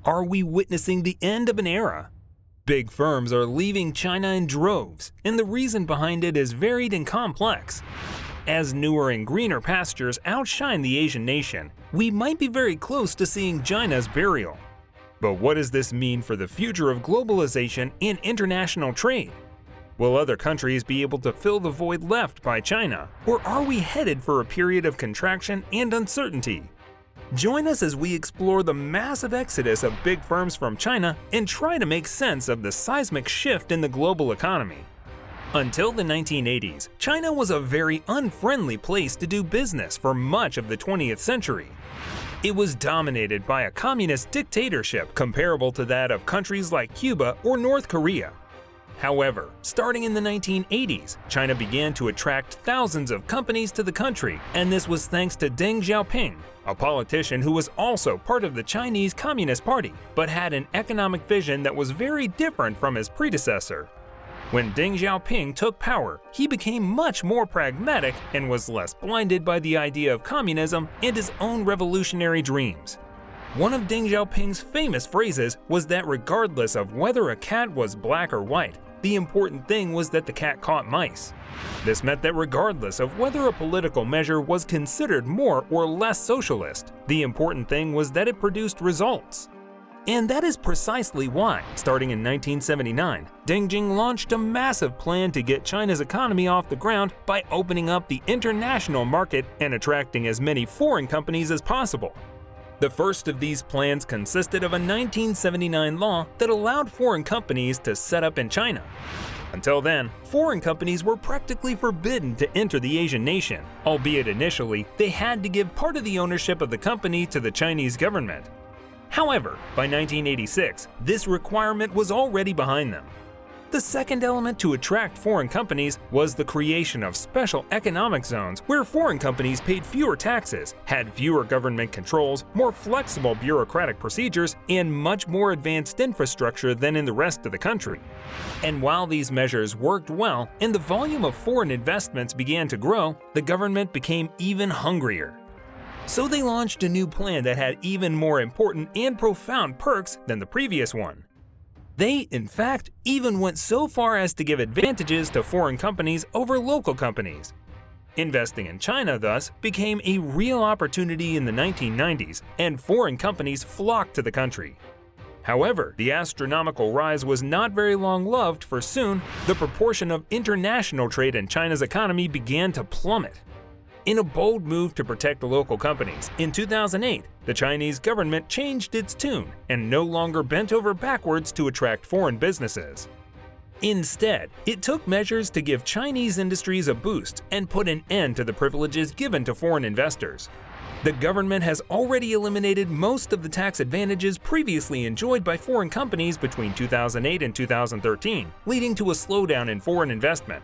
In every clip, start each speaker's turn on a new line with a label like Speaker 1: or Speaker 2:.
Speaker 1: Are we witnessing the end of an era? Big firms are leaving China in droves, and the reason behind it is varied and complex. As newer and greener pastures outshine the Asian nation, we might be very close to seeing China's burial. But what does this mean for the future of globalization and international trade? Will other countries be able to fill the void left by China, or are we headed for a period of contraction and uncertainty? Join us as we explore the massive exodus of big firms from China and try to make sense of the seismic shift in the global economy. Until the 1980s, China was a very unfriendly place to do business for much of the 20th century. It was dominated by a communist dictatorship comparable to that of countries like Cuba or North Korea. However, starting in the 1980s, China began to attract thousands of companies to the country, and this was thanks to Deng Xiaoping, a politician who was also part of the Chinese Communist Party, but had an economic vision that was very different from his predecessor. When Deng Xiaoping took power, he became much more pragmatic and was less blinded by the idea of communism and his own revolutionary dreams. One of Deng Xiaoping's famous phrases was that regardless of whether a cat was black or white, the important thing was that the cat caught mice. This meant that regardless of whether a political measure was considered more or less socialist, the important thing was that it produced results. And that is precisely why, starting in 1979, Deng Xiaoping launched a massive plan to get China's economy off the ground by opening up the international market and attracting as many foreign companies as possible. The first of these plans consisted of a 1979 law that allowed foreign companies to set up in China. Until then, foreign companies were practically forbidden to enter the Asian nation, albeit initially they had to give part of the ownership of the company to the Chinese government. However, by 1986, this requirement was already behind them. The second element to attract foreign companies was the creation of special economic zones where foreign companies paid fewer taxes, had fewer government controls, more flexible bureaucratic procedures, and much more advanced infrastructure than in the rest of the country. And while these measures worked well and the volume of foreign investments began to grow, the government became even hungrier. So they launched a new plan that had even more important and profound perks than the previous one. They, in fact, even went so far as to give advantages to foreign companies over local companies. Investing in China, thus, became a real opportunity in the 1990s, and foreign companies flocked to the country. However, the astronomical rise was not very long-lived, for soon, the proportion of international trade in China's economy began to plummet. In a bold move to protect the local companies, in 2008, the Chinese government changed its tune and no longer bent over backwards to attract foreign businesses. Instead, it took measures to give Chinese industries a boost and put an end to the privileges given to foreign investors. The government has already eliminated most of the tax advantages previously enjoyed by foreign companies between 2008 and 2013, leading to a slowdown in foreign investment.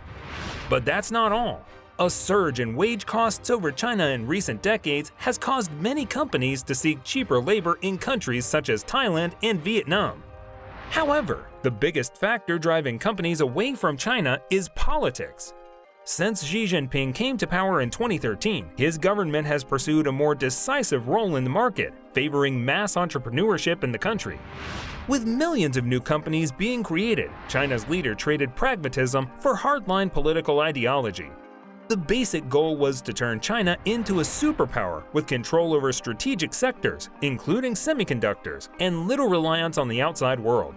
Speaker 1: But that's not all. A surge in wage costs over China in recent decades has caused many companies to seek cheaper labor in countries such as Thailand and Vietnam. However, the biggest factor driving companies away from China is politics. Since Xi Jinping came to power in 2013, his government has pursued a more decisive role in the market, favoring mass entrepreneurship in the country. With millions of new companies being created, China's leader traded pragmatism for hardline political ideology. The basic goal was to turn China into a superpower with control over strategic sectors, including semiconductors, and little reliance on the outside world.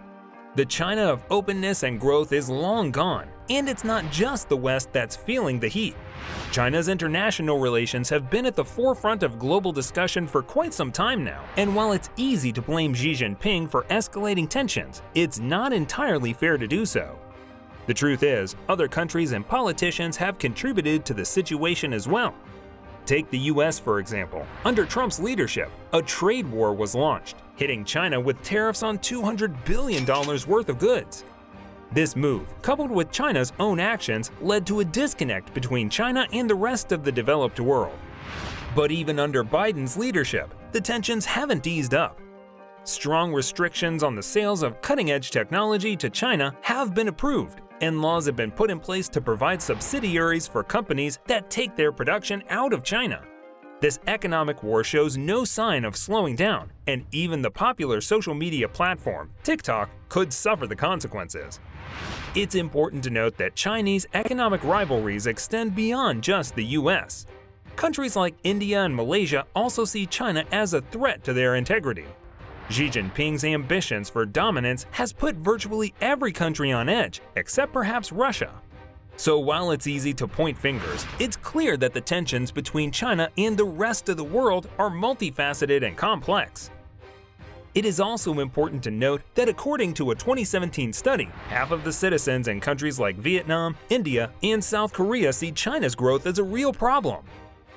Speaker 1: The China of openness and growth is long gone, and it's not just the West that's feeling the heat. China's international relations have been at the forefront of global discussion for quite some time now, and while it's easy to blame Xi Jinping for escalating tensions, it's not entirely fair to do so. The truth is, other countries and politicians have contributed to the situation as well. Take the US for example. Under Trump's leadership, a trade war was launched, hitting China with tariffs on $200 billion worth of goods. This move, coupled with China's own actions, led to a disconnect between China and the rest of the developed world. But even under Biden's leadership, the tensions haven't eased up. Strong restrictions on the sales of cutting-edge technology to China have been approved, and laws have been put in place to provide subsidiaries for companies that take their production out of China. This economic war shows no sign of slowing down, and even the popular social media platform, TikTok, could suffer the consequences. It's important to note that Chinese economic rivalries extend beyond just the US. Countries like India and Malaysia also see China as a threat to their integrity. Xi Jinping's ambitions for dominance has put virtually every country on edge, except perhaps Russia. So while it's easy to point fingers, it's clear that the tensions between China and the rest of the world are multifaceted and complex. It is also important to note that according to a 2017 study, half of the citizens in countries like Vietnam, India, and South Korea see China's growth as a real problem.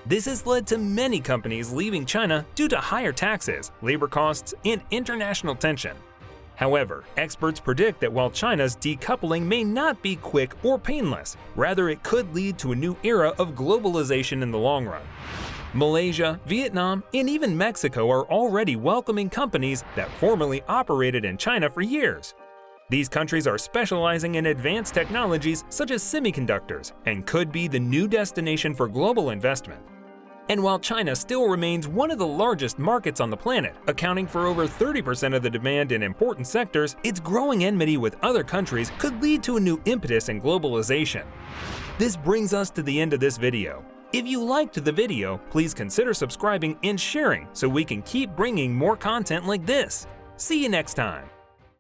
Speaker 1: This has led to many companies leaving China due to higher taxes, labor costs, and international tension. However, experts predict that while China's decoupling may not be quick or painless, rather it could lead to a new era of globalization in the long run. Malaysia, Vietnam, and even Mexico are already welcoming companies that formerly operated in China for years. These countries are specializing in advanced technologies such as semiconductors and could be the new destination for global investment. And while China still remains one of the largest markets on the planet, accounting for over 30% of the demand in important sectors, its growing enmity with other countries could lead to a new impetus in globalization. This brings us to the end of this video. If you liked the video, please consider subscribing and sharing so we can keep bringing more content like this. See you next time!